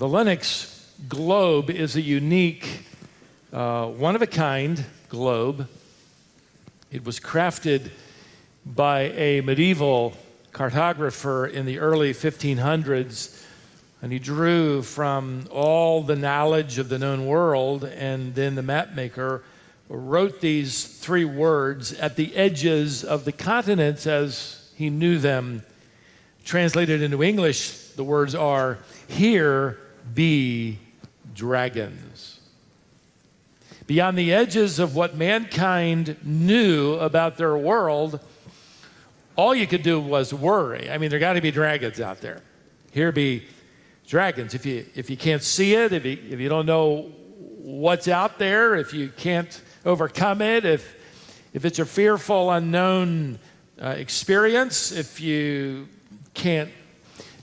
The Lenox globe is a unique, one-of-a-kind globe. It was crafted by a medieval cartographer in the early 1500s, and he drew from all the knowledge of the known world, and then the map maker wrote these three words at the edges of the continents as he knew them. Translated into English, the words are, "Here be dragons." Beyond the edges of what mankind knew about their world, all you could do was worry. I mean, there got to be dragons out there. Here be dragons. If you can't see it, if you don't know what's out there, if you can't overcome it, if it's a fearful, unknown experience, if you can't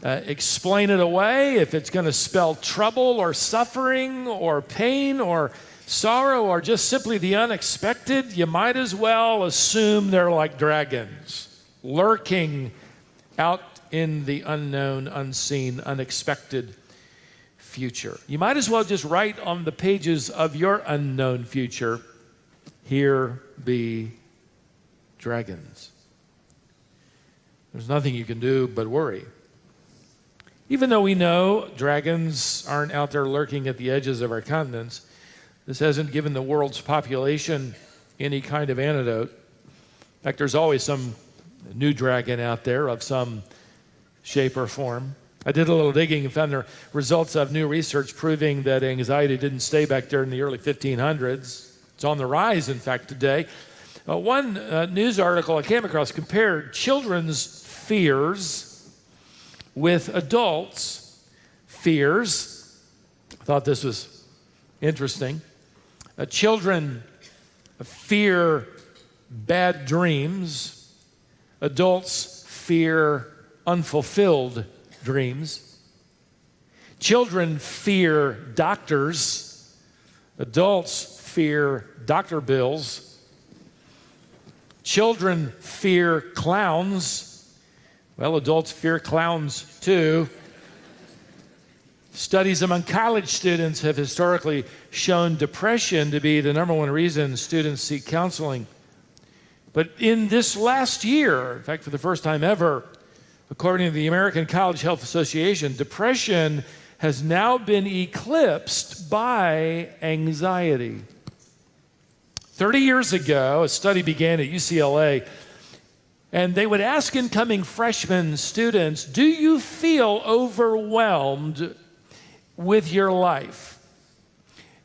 explain it away, if it's going to spell trouble or suffering or pain or sorrow or just simply the unexpected, you might as well assume they're like dragons, lurking out in the unknown, unseen, unexpected future. You might as well just write on the pages of your unknown future, "Here be dragons." There's nothing you can do but worry. Even though we know dragons aren't out there lurking at the edges of our continents, this hasn't given the world's population any kind of antidote. In fact, there's always some new dragon out there of some shape or form. I did a little digging and found the results of new research proving that anxiety didn't stay back there in the early 1500s. It's on the rise, in fact, today. One news article I came across compared children's fears with adults' fears. I thought this was interesting. Children fear bad dreams. Adults fear unfulfilled dreams. Children fear doctors. Adults fear doctor bills. Children fear clowns. Well, adults fear clowns too. Studies among college students have historically shown depression to be the number one reason students seek counseling. But in this last year, in fact, for the first time ever, according to the American College Health Association, depression has now been eclipsed by anxiety. 30 years ago, a study began at UCLA, and they would ask incoming freshman students, "Do you feel overwhelmed with your life?"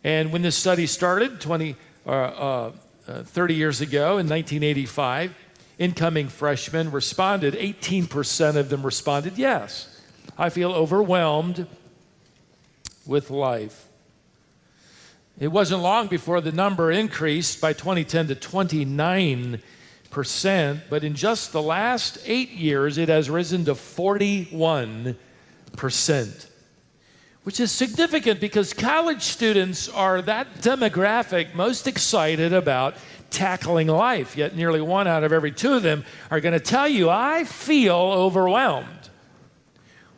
And when this study started 30 years ago in 1985, incoming freshmen responded, 18% of them responded, "Yes, I feel overwhelmed with life." It wasn't long before the number increased by 2010 to 29%, but in just the last 8 years, it has risen to 41%, which is significant because college students are that demographic most excited about tackling life, yet nearly 1 out of every 2 of them are going to tell you, "I feel overwhelmed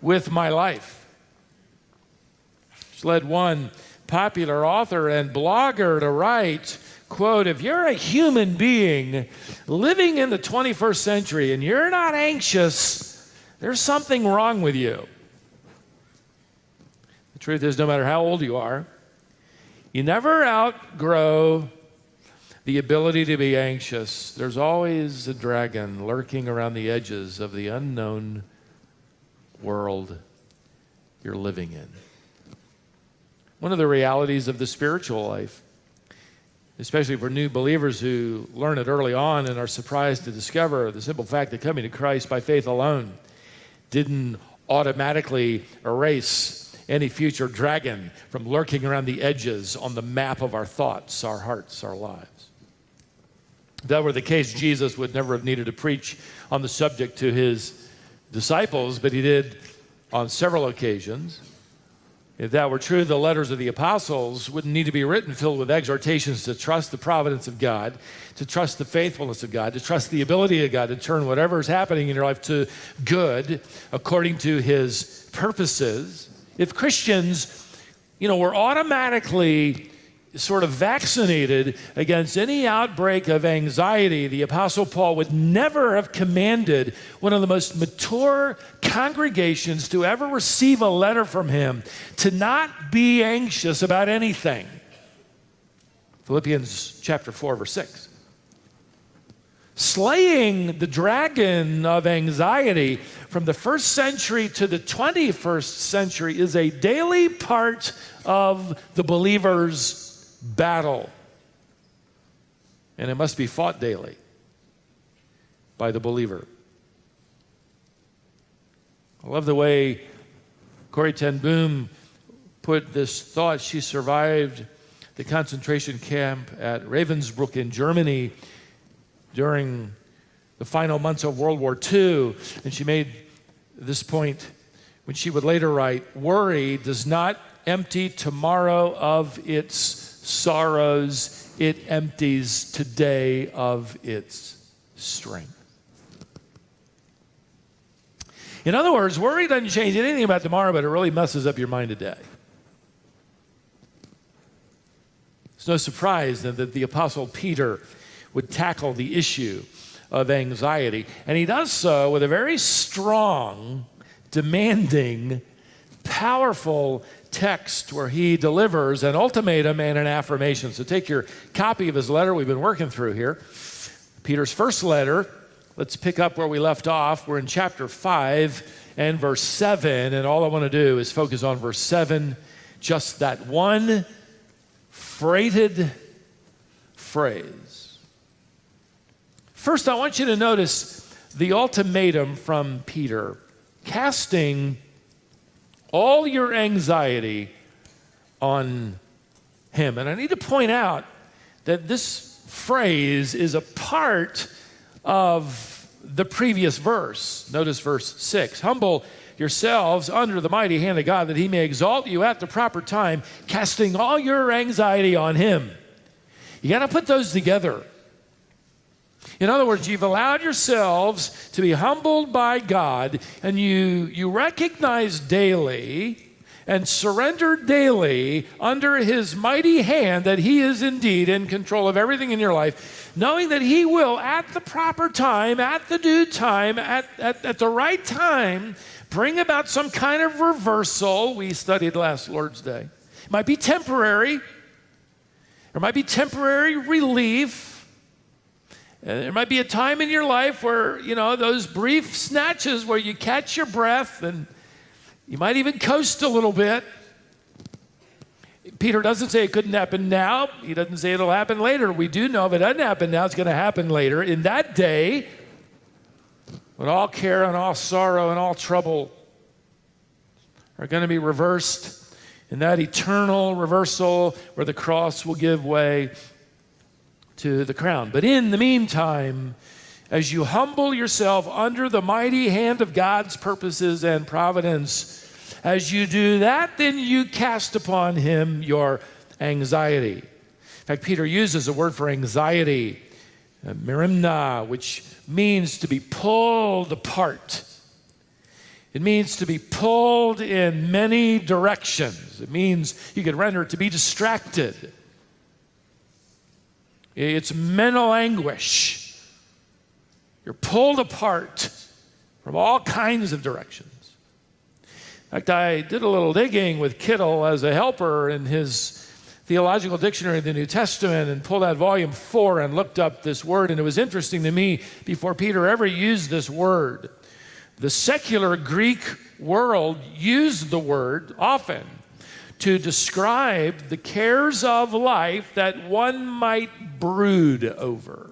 with my life." Which led one popular author and blogger to write, quote, "If you're a human being living in the 21st century and you're not anxious, there's something wrong with you." The truth is, no matter how old you are, you never outgrow the ability to be anxious. There's always a dragon lurking around the edges of the unknown world you're living in. One of the realities of the spiritual life, especially for new believers who learn it early on and are surprised to discover the simple fact that coming to Christ by faith alone didn't automatically erase any future dragon from lurking around the edges on the map of our thoughts, our hearts, our lives. If that were the case, Jesus would never have needed to preach on the subject to his disciples, but he did on several occasions. If that were true, the letters of the apostles wouldn't need to be written filled with exhortations to trust the providence of God, to trust the faithfulness of God, to trust the ability of God to turn whatever is happening in your life to good according to his purposes. If Christians, were automatically sort of vaccinated against any outbreak of anxiety, the Apostle Paul would never have commanded one of the most mature congregations to ever receive a letter from him to not be anxious about anything. Philippians chapter 4, verse 6. Slaying the dragon of anxiety from the first century to the 21st century is a daily part of the believer's battle. And it must be fought daily by the believer. I love the way Corrie ten Boom put this thought. She survived the concentration camp at Ravensbrück in Germany during the final months of World War II. And she made this point when she would later write, "Worry does not empty tomorrow of its sorrows, it empties today of its strength." In other words, worry doesn't change anything about tomorrow, but it really messes up your mind today. It's no surprise then that the Apostle Peter would tackle the issue of anxiety, and he does so with a very strong, demanding, powerful text where he delivers an ultimatum and an affirmation. So take your copy of his letter we've been working through here. Peter's first letter, let's pick up where we left off. We're in chapter 5 and verse 7, and all I want to do is focus on verse 7, just that one freighted phrase. First, I want you to notice the ultimatum from Peter, casting all your anxiety on him. And I need to point out that this phrase is a part of the previous verse. Notice verse 6. Humble yourselves under the mighty hand of God that he may exalt you at the proper time, casting all your anxiety on him. You got to put those together. In other words, you've allowed yourselves to be humbled by God, and you recognize daily and surrender daily under his mighty hand that he is indeed in control of everything in your life, knowing that he will, at the proper time, at the due time, at the right time, bring about some kind of reversal. We studied last Lord's Day. It might be temporary. There might be temporary relief. There might be a time in your life where, those brief snatches where you catch your breath and you might even coast a little bit. Peter doesn't say it couldn't happen now. He doesn't say it'll happen later. We do know if it doesn't happen now, it's going to happen later. In that day, when all care and all sorrow and all trouble are going to be reversed, in that eternal reversal where the cross will give way to the crown. But in the meantime, as you humble yourself under the mighty hand of God's purposes and providence, as you do that, then you cast upon him your anxiety. In fact, Peter uses a word for anxiety, merimna, which means to be pulled apart. It means to be pulled in many directions. It means, you could render it, to be distracted. It's mental anguish. You're pulled apart from all kinds of directions. In fact, I did a little digging with Kittle as a helper in his theological dictionary of the New Testament and pulled out volume 4 and looked up this word. And it was interesting to me, before Peter ever used this word, the secular Greek world used the word often to describe the cares of life that one might brood over.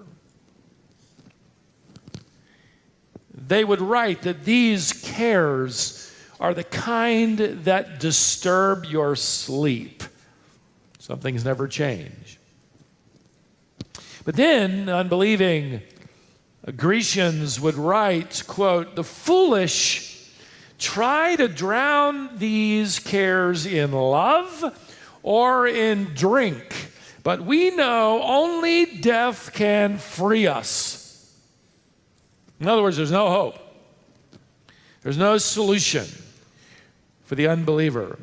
They would write that these cares are the kind that disturb your sleep. Some things never change. But then unbelieving Grecians would write, quote, "The foolish try to drown these cares in love or in drink, but we know only death can free us." In other words, there's no hope. There's no solution for for the unbeliever.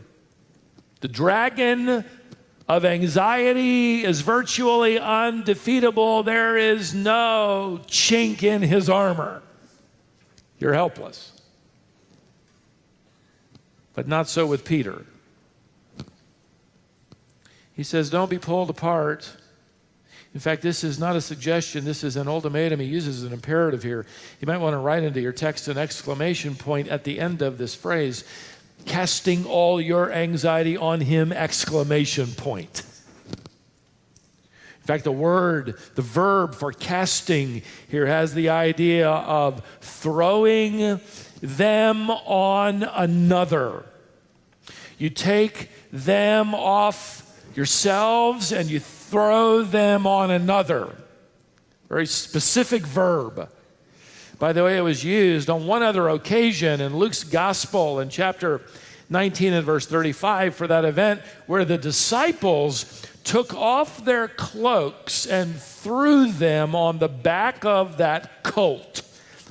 The dragon of anxiety is virtually undefeatable. There is no chink in his armor. You're helpless. But not so with Peter. He says, don't be pulled apart. In fact, this is not a suggestion. This is an ultimatum. He uses an imperative here. You might want to write into your text an exclamation point at the end of this phrase. Casting all your anxiety on him, exclamation point. In fact, the verb for casting here has the idea of throwing them on another. You take them off yourselves and you throw them on another. Very specific verb. By the way, it was used on one other occasion in Luke's gospel in chapter 19 and verse 35 for that event where the disciples took off their cloaks and threw them on the back of that colt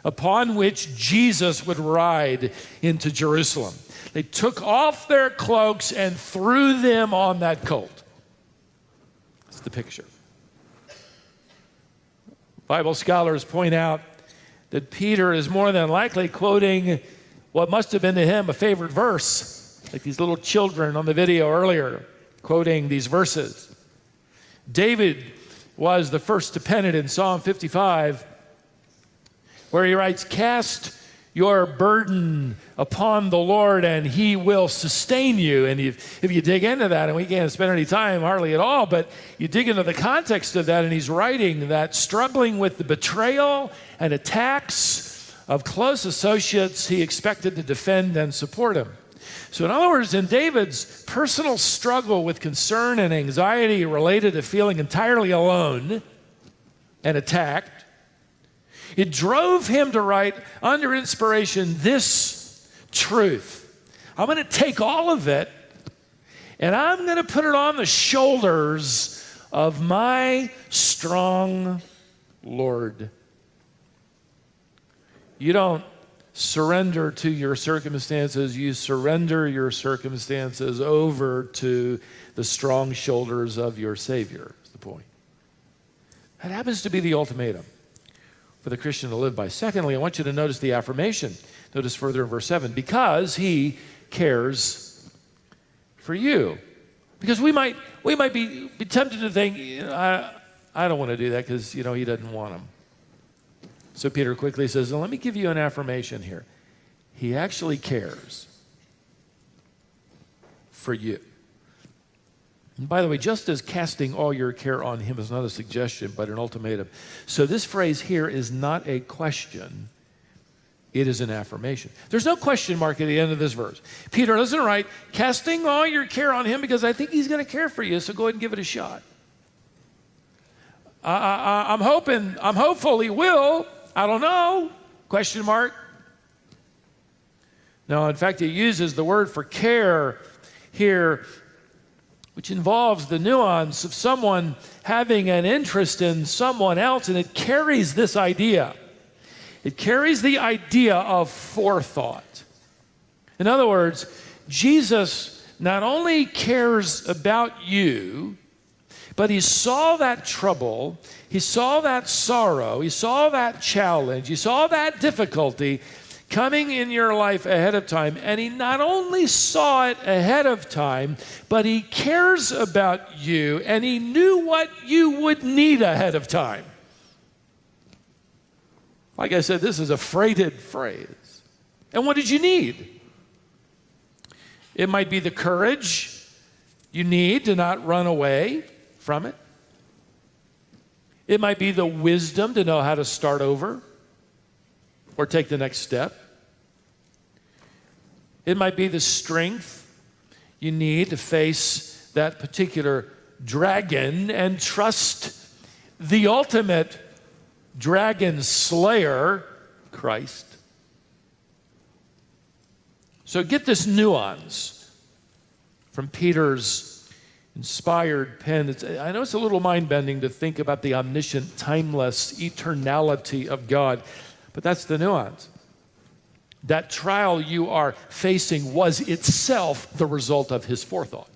upon which Jesus would ride into Jerusalem. They took off their cloaks and threw them on that colt. That's the picture. Bible scholars point out that Peter is more than likely quoting what must have been to him a favorite verse, like these little children on the video earlier, quoting these verses. David was the first to pen it in Psalm 55, where he writes, cast your burden upon the Lord and he will sustain you. And if you dig into that, and we can't spend any time hardly at all, but you dig into the context of that, and he's writing that struggling with the betrayal and attacks of close associates, he expected to defend and support him. So in other words, in David's personal struggle with concern and anxiety related to feeling entirely alone and attacked, it drove him to write under inspiration this truth. I'm going to take all of it and I'm going to put it on the shoulders of my strong Lord. You don't surrender to your circumstances, you surrender your circumstances over to the strong shoulders of your Savior, is the point. That happens to be the ultimatum for the Christian to live by. Secondly, I want you to notice the affirmation. Notice further in verse 7, because he cares for you. Because we might be tempted to think, I don't want to do that because, he doesn't want them. So Peter quickly says, let me give you an affirmation here. He actually cares for you. And by the way, just as casting all your care on him is not a suggestion, but an ultimatum. So this phrase here is not a question. It is an affirmation. There's no question mark at the end of this verse. Peter doesn't write, casting all your care on him because I think he's going to care for you, so go ahead and give it a shot. I'm hopeful he will. I don't know, question mark. No, in fact, he uses the word for care here, which involves the nuance of someone having an interest in someone else, and it carries this idea. It carries the idea of forethought. In other words, Jesus not only cares about you, but he saw that trouble, he saw that sorrow, he saw that challenge, he saw that difficulty coming in your life ahead of time. And he not only saw it ahead of time, but he cares about you, and he knew what you would need ahead of time. Like I said, this is a freighted phrase. And what did you need? It might be the courage you need to not run away from it. It might be the wisdom to know how to start over or take the next step. It might be the strength you need to face that particular dragon and trust the ultimate dragon slayer, Christ. So get this nuance from Peter's inspired pen. I know it's a little mind-bending to think about the omniscient, timeless eternality of God, but that's the nuance. That trial you are facing was itself the result of his forethought.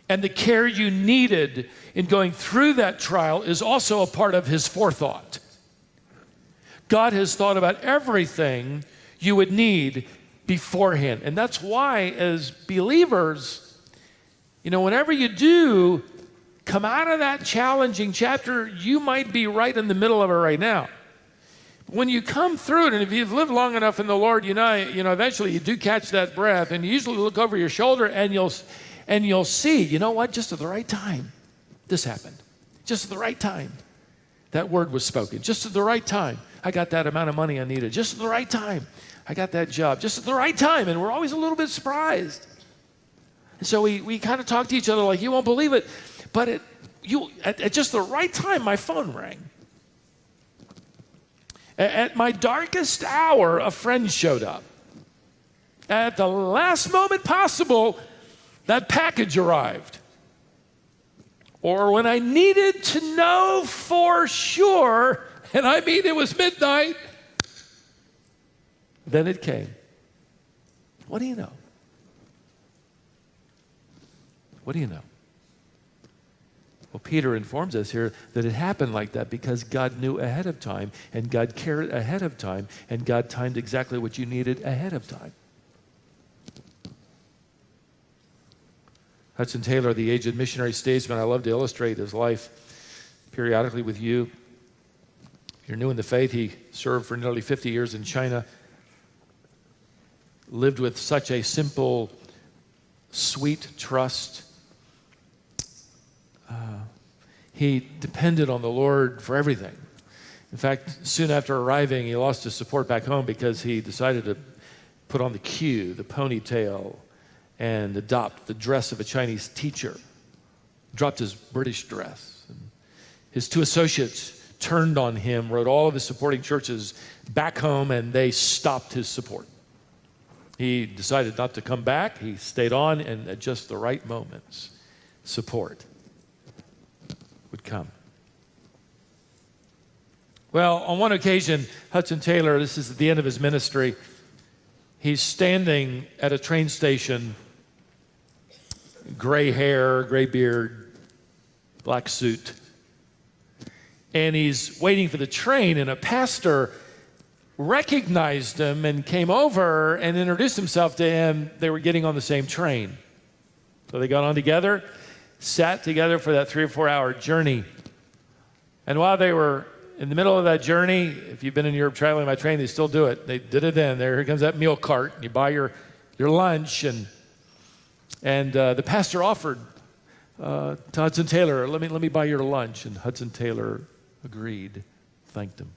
And the care you needed in going through that trial is also a part of his forethought. God has thought about everything you would need beforehand. And that's why, as believers, whenever you do come out of that challenging chapter, you might be right in the middle of it right now. When you come through it, and if you've lived long enough in the Lord, eventually you do catch that breath, and you usually look over your shoulder and you'll see, you know what, just at the right time, this happened. Just at the right time, that word was spoken. Just at the right time, I got that amount of money I needed. Just at the right time, I got that job. Just at the right time, and we're always a little bit surprised. And so we kind of talk to each other like, you won't believe it, but at just the right time, my phone rang. At my darkest hour, a friend showed up. At the last moment possible, that package arrived. Or when I needed to know for sure, and I mean it was midnight, then it came. What do you know? What do you know? Well, Peter informs us here that it happened like that because God knew ahead of time, and God cared ahead of time, and God timed exactly what you needed ahead of time. Hudson Taylor, the aged missionary statesman, I love to illustrate his life periodically with you. If you're new in the faith, he served for nearly 50 years in China, lived with such a simple, sweet trust. He depended on the Lord for everything. In fact, soon after arriving, he lost his support back home because he decided to put on the queue, the ponytail, and adopt the dress of a Chinese teacher. Dropped his British dress. And his two associates turned on him, wrote all of his supporting churches back home, and they stopped his support. He decided not to come back. He stayed on, and at just the right moments, support would come. Well, on one occasion, Hudson Taylor, this is at the end of his ministry, he's standing at a train station, gray hair, gray beard, black suit, and he's waiting for the train, and a pastor recognized him and came over and introduced himself to him. They were getting on the same train. So they got on together, sat together for that 3 or 4 hour journey. And while they were in the middle of that journey, if you've been in Europe traveling by train, they still do it. They did it then. Here comes that meal cart. You buy your lunch, and the pastor offered to Hudson Taylor, let me buy your lunch. And Hudson Taylor agreed, thanked him.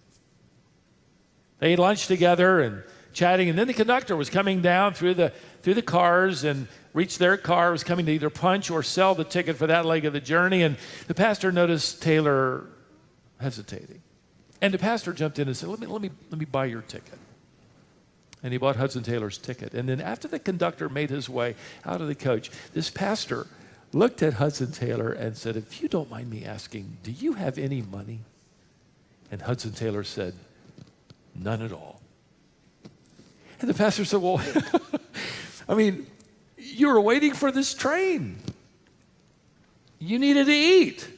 They ate lunch together and chatting, and then the conductor was coming down through the cars and reached their car, was coming to either punch or sell the ticket for that leg of the journey, and the pastor noticed Taylor hesitating. And the pastor jumped in and said, let me buy your ticket. And he bought Hudson Taylor's ticket. And then after the conductor made his way out of the coach, this pastor looked at Hudson Taylor and said, if you don't mind me asking, do you have any money? And Hudson Taylor said, none at all. And the pastor said, well, you were waiting for this train. You needed to eat.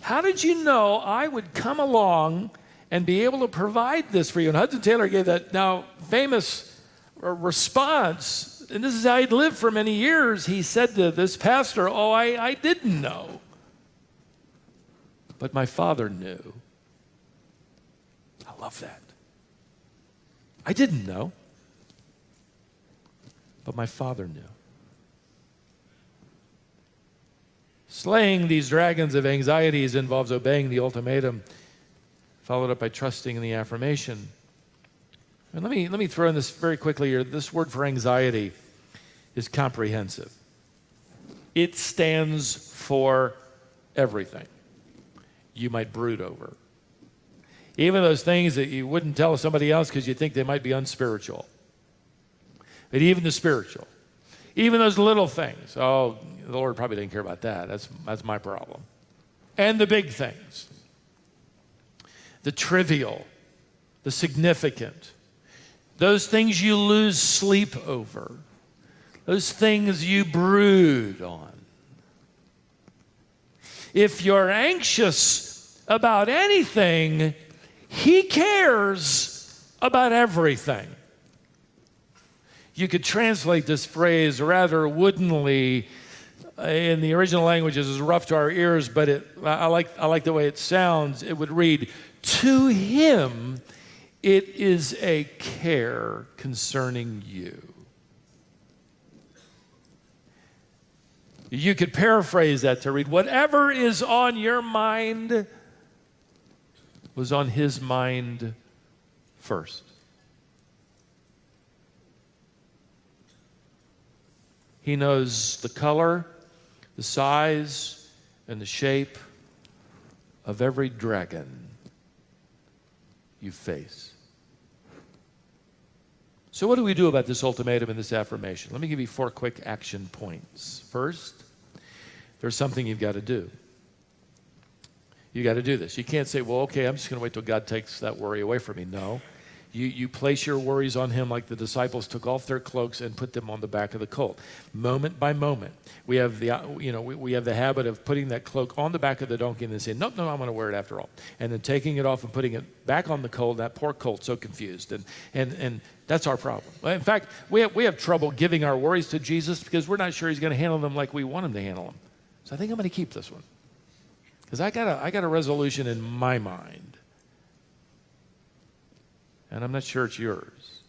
How did you know I would come along and be able to provide this for you? And Hudson Taylor gave that now famous response, and this is how he'd lived for many years. He said to this pastor, I didn't know, but my father knew. I love that. I didn't know, but my father knew. Slaying these dragons of anxieties involves obeying the ultimatum, followed up by trusting in the affirmation. And let me throw in this very quickly here. This word for anxiety is comprehensive. It stands for everything you might brood over. Even those things that you wouldn't tell somebody else because you think they might be unspiritual. But even the spiritual. Even those little things. Oh, the Lord probably didn't care about that. That's my problem. And the big things. The trivial. the significant, those things you lose sleep over, those things you brood on. If you're anxious about anything, He cares about everything. You could translate this phrase rather woodenly. In the original language, it's rough to our ears, but I like the way it sounds. It would read, "To Him it is a care concerning you." You could paraphrase that to read, whatever is on your mind was on His mind first. He knows the color, the size, and the shape of every dragon you face. So what do we do about this ultimatum and this affirmation? Let me give you 4 quick action points. First, there's something you've got to do. You got to do this. You can't say, well, okay, I'm just going to wait till God takes that worry away from me. No. You place your worries on Him like the disciples took off their cloaks and put them on the back of the colt. Moment by moment. We have the habit of putting that cloak on the back of the donkey and then saying, nope, I'm going to wear it after all. And then taking it off and putting it back on the colt, that poor colt, so confused. And that's our problem. In fact, we have trouble giving our worries to Jesus because we're not sure He's going to handle them like we want Him to handle them. So I think I'm going to keep this one. Because I got a resolution in my mind. And I'm not sure it's yours.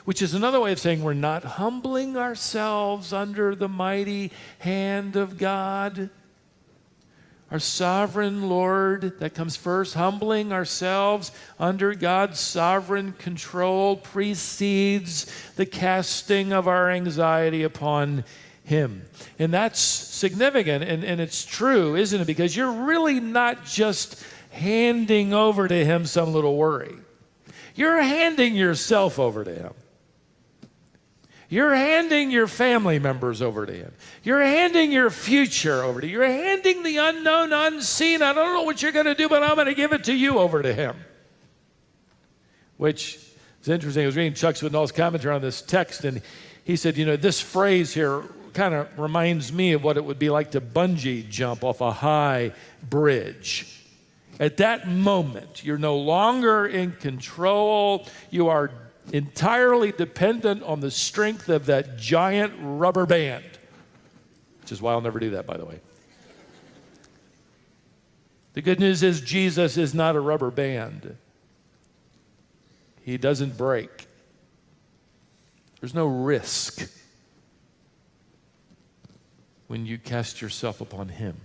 Which is another way of saying we're not humbling ourselves under the mighty hand of God. Our sovereign Lord, that comes first. Humbling ourselves under God's sovereign control precedes the casting of our anxiety upon Him. And that's significant, and it's true, isn't it? Because you're really not just handing over to Him some little worry. You're handing yourself over to Him. You're handing your family members over to Him. You're handing your future over to Him. You're handing the unknown, unseen, I don't know what you're going to do, but I'm going to give it to you over to Him. Which is interesting. I was reading Chuck Swindoll's commentary on this text, and he said, this phrase here kind of reminds me of what it would be like to bungee jump off a high bridge. At that moment, you're no longer in control. You are entirely dependent on the strength of that giant rubber band, which is why I'll never do that, by the way. The good news is Jesus is not a rubber band. He doesn't break. There's no risk when you cast yourself upon Him.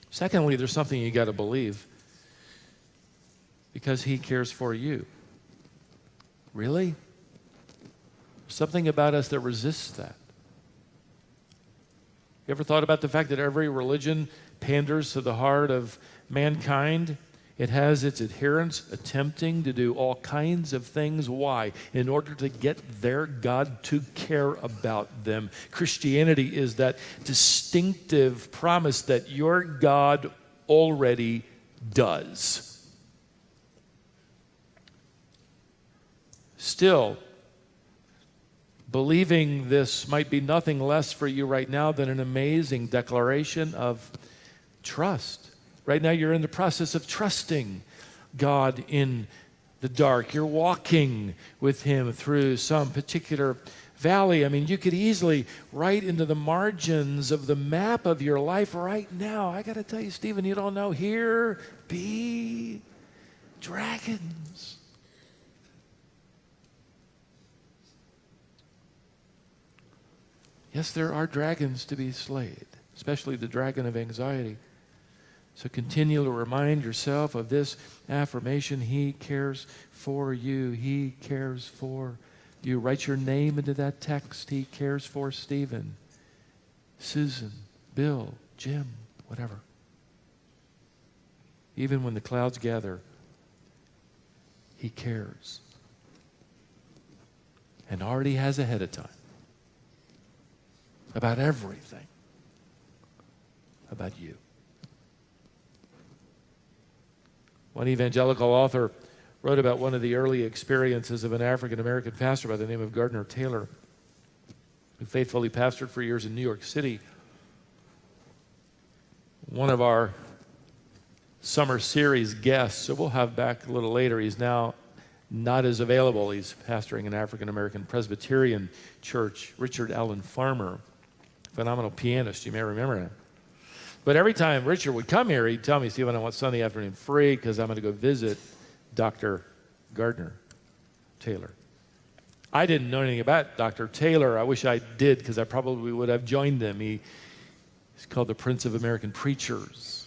Secondly, there's something you got to believe because He cares for you. Really? There's something about us that resists that. You ever thought about the fact that every religion panders to the heart of mankind? It has its adherents attempting to do all kinds of things. Why? In order to get their God to care about them. Christianity is that distinctive promise that your God already does. Still, believing this might be nothing less for you right now than an amazing declaration of trust. Right now, you're in the process of trusting God in the dark. You're walking with Him through some particular valley. I mean, you could easily write into the margins of the map of your life right now. I got to tell you, Stephen, you don't know. Here be dragons. Yes, there are dragons to be slayed, especially the dragon of anxiety. So continue to remind yourself of this affirmation. He cares for you. He cares for you. Write your name into that text. He cares for Stephen, Susan, Bill, Jim, whatever. Even when the clouds gather, He cares. And already has ahead of time about everything about you. One evangelical author wrote about one of the early experiences of an African-American pastor by the name of Gardner Taylor, who faithfully pastored for years in New York City. One of our summer series guests, so we'll have back a little later. He's now not as available. He's pastoring an African-American Presbyterian church, Richard Allen Farmer, phenomenal pianist. You may remember him. But every time Richard would come here, he'd tell me, Stephen, I want Sunday afternoon free because I'm going to go visit Dr. Gardner Taylor. I didn't know anything about Dr. Taylor. I wish I did because I probably would have joined him. He's called the Prince of American Preachers.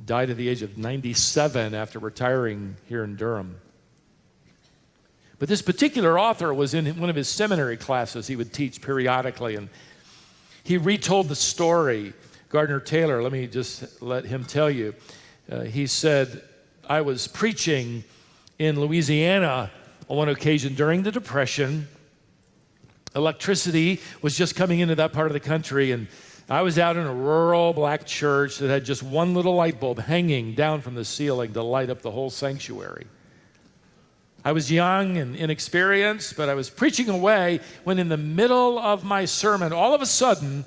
Died at the age of 97 after retiring here in Durham. But this particular author was in one of his seminary classes he would teach periodically, and he retold the story. Gardner Taylor, let me just let him tell you. He said, I was preaching in Louisiana on one occasion during the Depression. Electricity was just coming into that part of the country, and I was out in a rural black church that had just one little light bulb hanging down from the ceiling to light up the whole sanctuary. I was young and inexperienced, but I was preaching away when in the middle of my sermon, all of a sudden,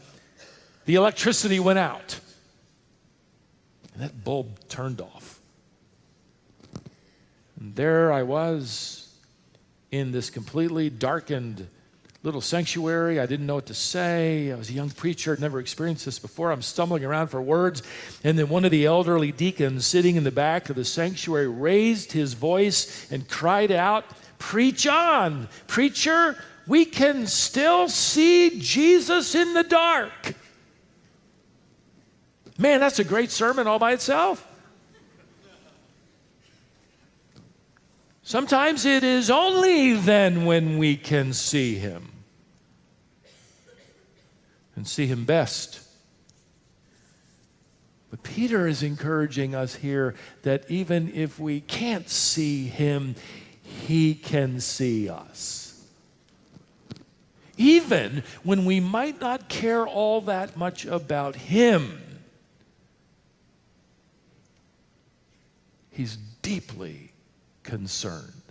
the electricity went out. And that bulb turned off. And there I was in this completely darkened little sanctuary. I didn't know what to say. I was a young preacher, I'd never experienced this before. I'm stumbling around for words. And then one of the elderly deacons sitting in the back of the sanctuary raised his voice and cried out, "Preach on, preacher. We can still see Jesus in the dark." Man, that's a great sermon all by itself. Sometimes it is only then when we can see him and see him best. But Peter is encouraging us here that even if we can't see him, he can see us. Even when we might not care all that much about him, he's deeply concerned,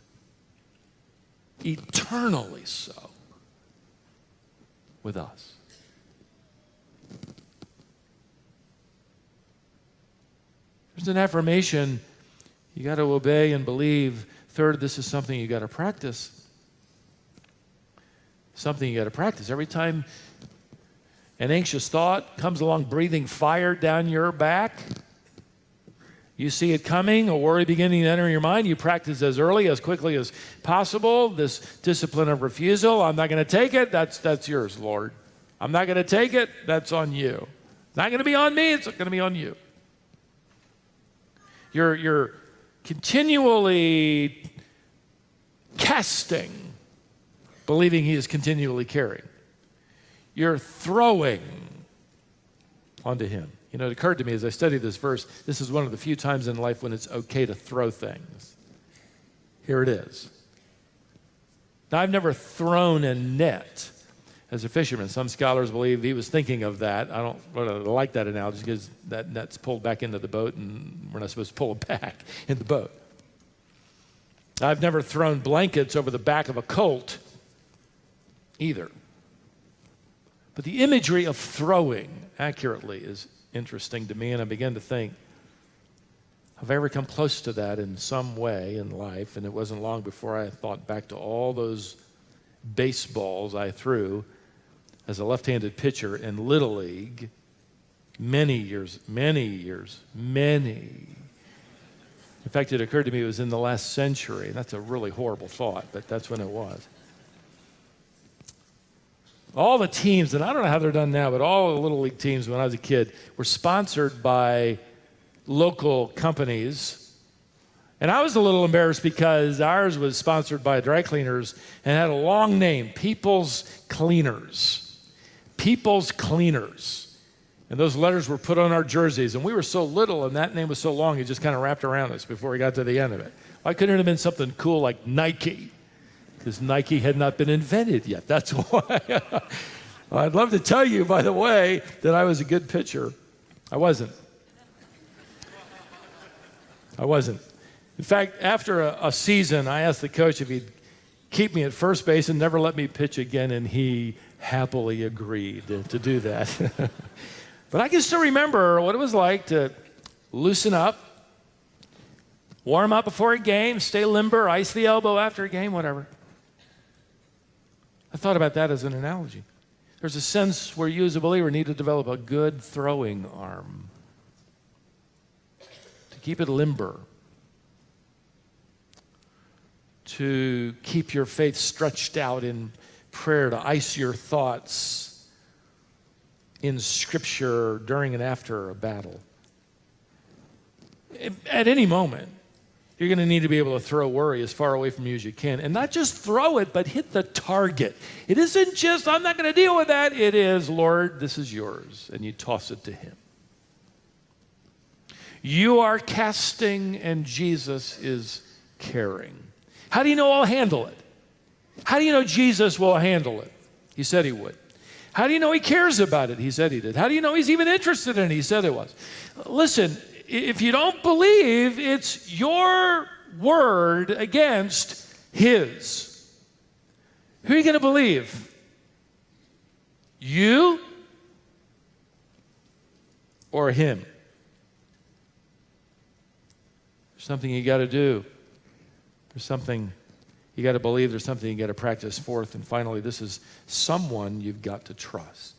eternally so, with us. There's an affirmation you got to obey and believe. Third, this is something you got to practice. Something you got to practice. Every time an anxious thought comes along breathing fire down your back, you see it coming, a worry beginning to enter your mind, you practice as early, as quickly as possible, this discipline of refusal. I'm not going to take it. That's yours, Lord. I'm not going to take it. That's on you. Not going to be on me. It's going to be on you. You're continually casting, believing he is continually carrying. You're throwing onto him. You know, it occurred to me as I studied this verse, this is one of the few times in life when it's okay to throw things. Here it is. Now, I've never thrown a net as a fisherman. Some scholars believe he was thinking of that. I don't really like that analogy because that net's pulled back into the boat and we're not supposed to pull it back in the boat. I've never thrown blankets over the back of a colt either. But the imagery of throwing accurately is interesting to me, and I began to think, have I ever come close to that in some way in life? And it wasn't long before I thought back to all those baseballs I threw as a left-handed pitcher in Little League many years. In fact, it occurred to me it was in the last century. That's a really horrible thought, but that's when it was. All the teams, and I don't know how they're done now, but all the Little League teams when I was a kid were sponsored by local companies. And I was a little embarrassed because ours was sponsored by dry cleaners and had a long name, People's Cleaners. People's Cleaners. And those letters were put on our jerseys. And we were so little and that name was so long, it just kind of wrapped around us before we got to the end of it. Why couldn't it have been something cool like Nike? Because Nike had not been invented yet. That's why. I'd love to tell you, by the way, that I was a good pitcher. I wasn't. I wasn't. In fact, after a season, I asked the coach if he'd keep me at first base and never let me pitch again, and he happily agreed to do that. But I can still remember what it was like to loosen up, warm up before a game, stay limber, ice the elbow after a game, whatever. I thought about that as an analogy. There's a sense where you as a believer need to develop a good throwing arm to keep it limber, to keep your faith stretched out in prayer, to ice your thoughts in Scripture during and after a battle. At any moment, you're going to need to be able to throw worry as far away from you as you can. And not just throw it, but hit the target. It isn't just, I'm not going to deal with that. It is, Lord, this is yours. And you toss it to him. You are casting and Jesus is carrying. How do you know I'll handle it? How do you know Jesus will handle it? He said he would. How do you know he cares about it? He said he did. How do you know he's even interested in it? He said it was. Listen, if you don't believe, it's your word against his. Who are you going to believe? You or him? There's something you got to do. There's something you got to believe. There's something you got to practice. Fourth and finally, this is someone you've got to trust.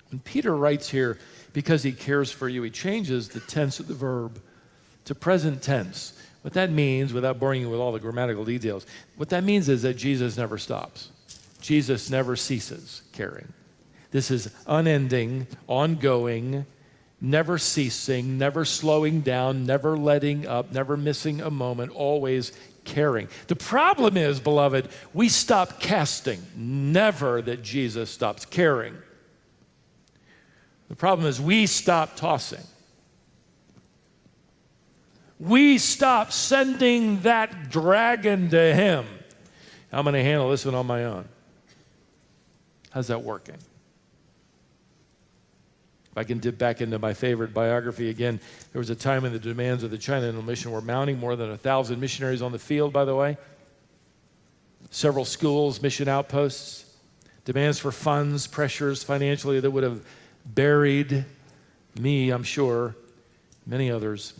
When Peter writes here, because he cares for you, he changes the tense of the verb to present tense. What that means, without boring you with all the grammatical details, what that means is that Jesus never stops. Jesus never ceases caring. This is unending, ongoing, never ceasing, never slowing down, never letting up, never missing a moment, always caring. The problem is, beloved, we stop casting. Never that Jesus stops caring. The problem is we stop tossing. We stop sending that dragon to him. I'm going to handle this one on my own. How's that working? If I can dip back into my favorite biography again, there was a time when the demands of the China Inland Mission were mounting. More than 1,000 missionaries on the field, by the way. Several schools, mission outposts. Demands for funds, pressures financially that would have buried me, I'm sure, many others.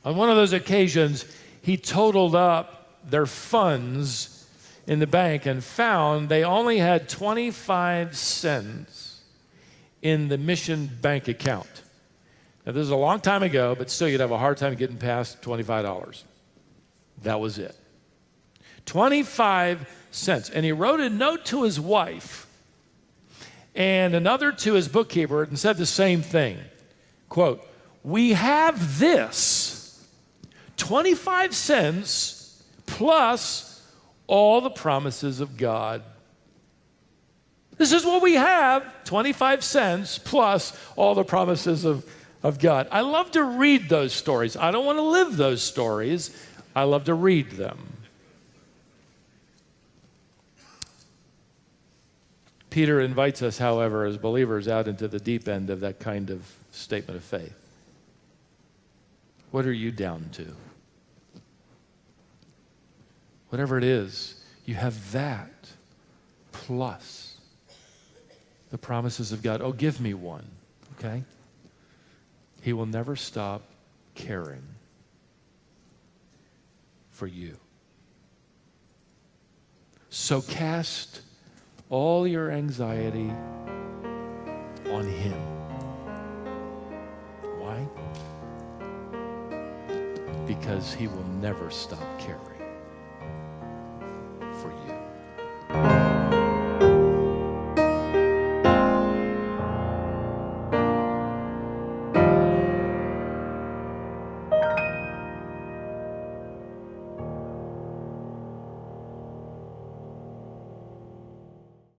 On one of those occasions, he totaled up their funds in the bank and found they only had 25 cents in the mission bank account. Now, this is a long time ago, but still you'd have a hard time getting past $25. That was it. 25 cents. And he wrote a note to his wife and another to his bookkeeper and said the same thing. Quote, "We have this, 25 cents plus all the promises of God." This is what we have, 25 cents plus all the promises of God. I love to read those stories. I don't want to live those stories. I love to read them. Peter invites us, however, as believers out into the deep end of that kind of statement of faith. What are you down to? Whatever it is, you have that plus the promises of God. Oh, give me one, okay? He will never stop caring for you. So cast all your anxiety on him. Why? Because he will never stop caring.